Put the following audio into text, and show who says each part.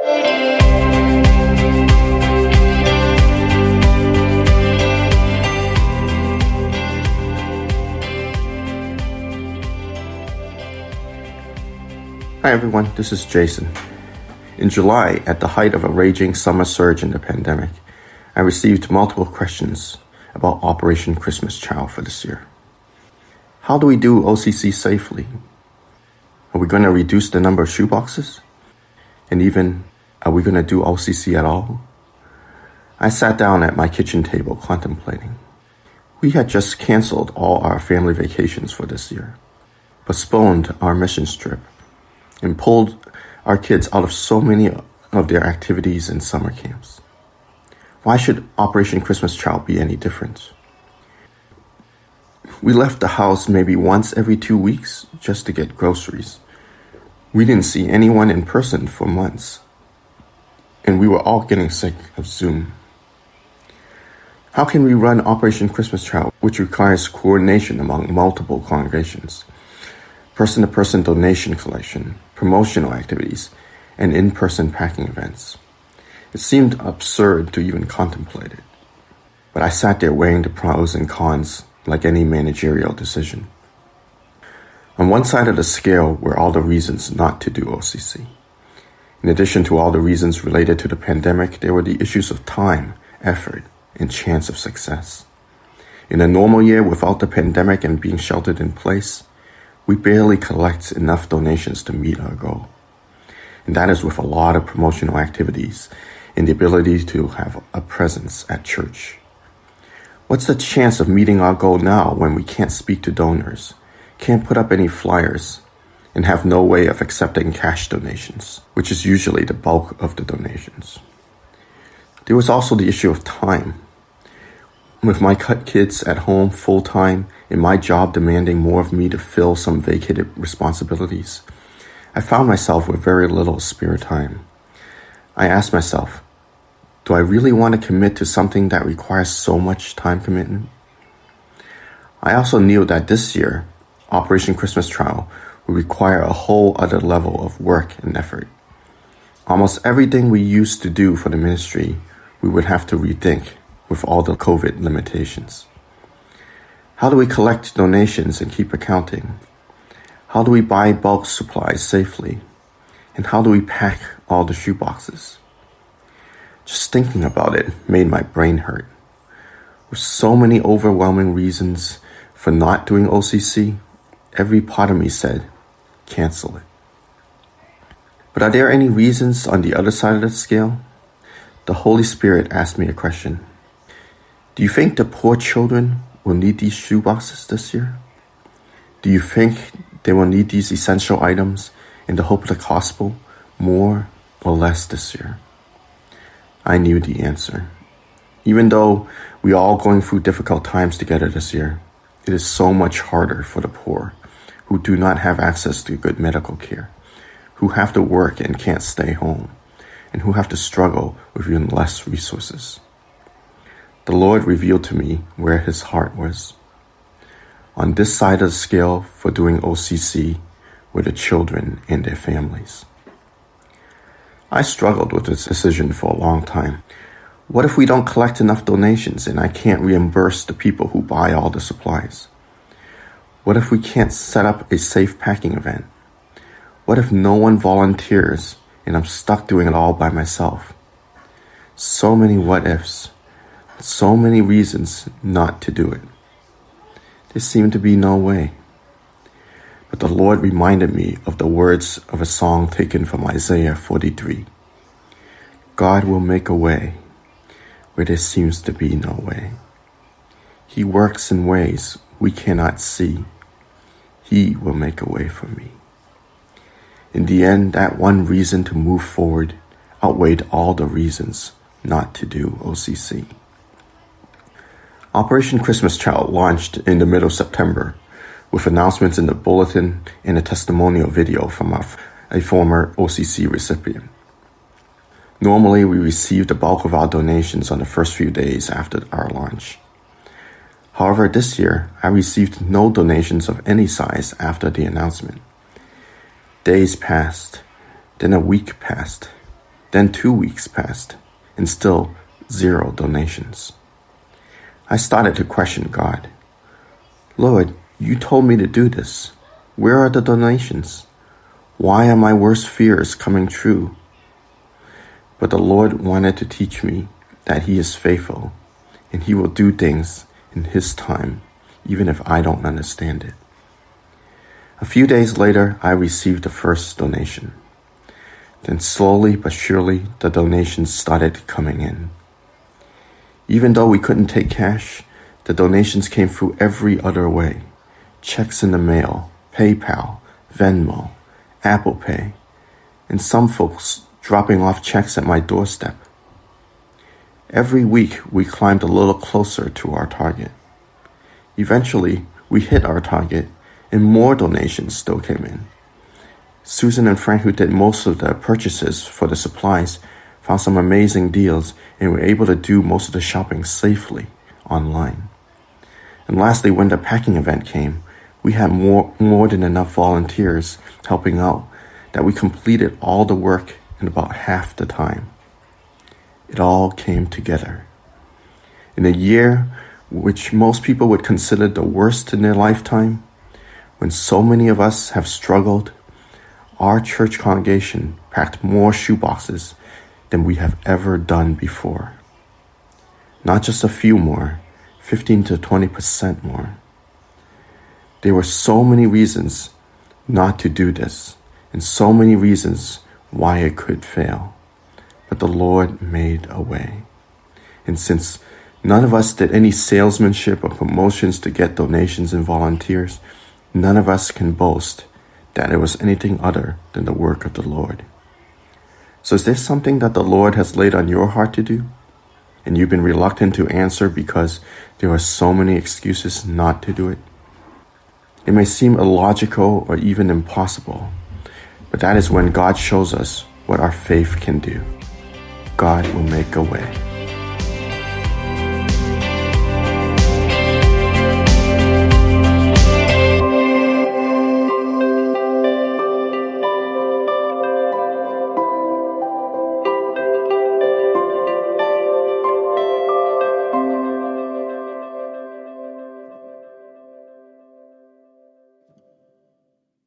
Speaker 1: Hi everyone, this is Jason. In July, at the height of a raging summer surge in the pandemic, I received multiple questions about Operation Christmas Child for this year. How do we do OCC safely? Are we going to reduce the number of shoeboxes? And even, are we going to do OCC at all? I sat down at my kitchen table contemplating. We had just canceled all our family vacations for this year, postponed our mission trip, and pulled our kids out of so many of their activities and summer camps. Why should Operation Christmas Child be any different? We left the house maybe once every 2 weeks just to get groceries. We didn't see anyone in person for months, and we were all getting sick of Zoom. How can we run Operation Christmas Child, which requires coordination among multiple congregations, person-to-person donation collection, promotional activities, and in-person packing events? It seemed absurd to even contemplate it, but I sat there weighing the pros and cons like any managerial decision. On one side of the scale were all the reasons not to do OCC. In addition to all the reasons related to the pandemic, there were the issues of time, effort, and chance of success. In a normal year without the pandemic and being sheltered in place, we barely collect enough donations to meet our goal. And that is with a lot of promotional activities and the ability to have a presence at church. What's the chance of meeting our goal now when we can't speak to donors, can't put up any flyers, and have no way of accepting cash donations, which is usually the bulk of the donations? There was also the issue of time. With my kids at home full-time and my job demanding more of me to fill some vacated responsibilities, I found myself with very little spare time. I asked myself, do I really want to commit to something that requires so much time commitment? I also knew that this year, Operation Christmas Child would require a whole other level of work and effort. Almost everything we used to do for the ministry, we would have to rethink with all the COVID limitations. How do we collect donations and keep accounting? How do we buy bulk supplies safely? And how do we pack all the shoeboxes? Just thinking about it made my brain hurt. With so many overwhelming reasons for not doing OCC, every part of me said, cancel it. But are there any reasons on the other side of the scale? The Holy Spirit asked me a question. Do you think the poor children will need these shoeboxes this year? Do you think they will need these essential items in the hope of the gospel more or less this year? I knew the answer. Even though we are all going through difficult times together this year, it is so much harder for the poor who do not have access to good medical care, who have to work and can't stay home, and who have to struggle with even less resources. The Lord revealed to me where his heart was. On this side of the scale for doing OCC were the children and their families. I struggled with this decision for a long time. What if we don't collect enough donations and I can't reimburse the people who buy all the supplies? What if we can't set up a safe packing event? What if no one volunteers and I'm stuck doing it all by myself? So many what ifs, so many reasons not to do it. There seemed to be no way. But the Lord reminded me of the words of a song taken from Isaiah 43. God will make a way where there seems to be no way. He works in ways we cannot see. He will make a way for me. In the end, that one reason to move forward outweighed all the reasons not to do OCC. Operation Christmas Child launched in the middle of September with announcements in the bulletin and a testimonial video from a former OCC recipient. Normally, we receive the bulk of our donations on the first few days after our launch. However, this year, I received no donations of any size after the announcement. Days passed, then a week passed, Then 2 weeks passed, and still 0 donations. I started to question God. Lord, you told me to do this. Where are the donations? Why are my worst fears coming true? But the Lord wanted to teach me that He is faithful, and He will do things in His time, even if I don't understand it. A few days later, I received the first donation. Then slowly but surely, the donations started coming in. Even though we couldn't take cash, the donations came through every other way. Checks in the mail, PayPal, Venmo, Apple Pay, and some folks dropping off checks at my doorstep. Every week, we climbed a little closer to our target. Eventually, we hit our target, and more donations still came in. Susan and Frank, who did most of the purchases for the supplies, found some amazing deals and were able to do most of the shopping safely online. And lastly, when the packing event came, we had more than enough volunteers helping out that we completed all the work in about half the time. It all came together. In a year which most people would consider the worst in their lifetime, when so many of us have struggled, our church congregation packed more shoeboxes than we have ever done before. Not just a few more, 15 to 20% more. There were so many reasons not to do this, and so many reasons why it could fail. But the Lord made a way. And since none of us did any salesmanship or promotions to get donations and volunteers, none of us can boast that it was anything other than the work of the Lord. So is there something that the Lord has laid on your heart to do, and you've been reluctant to answer because there are so many excuses not to do it? It may seem illogical or even impossible, but that is when God shows us what our faith can do. God will make a way.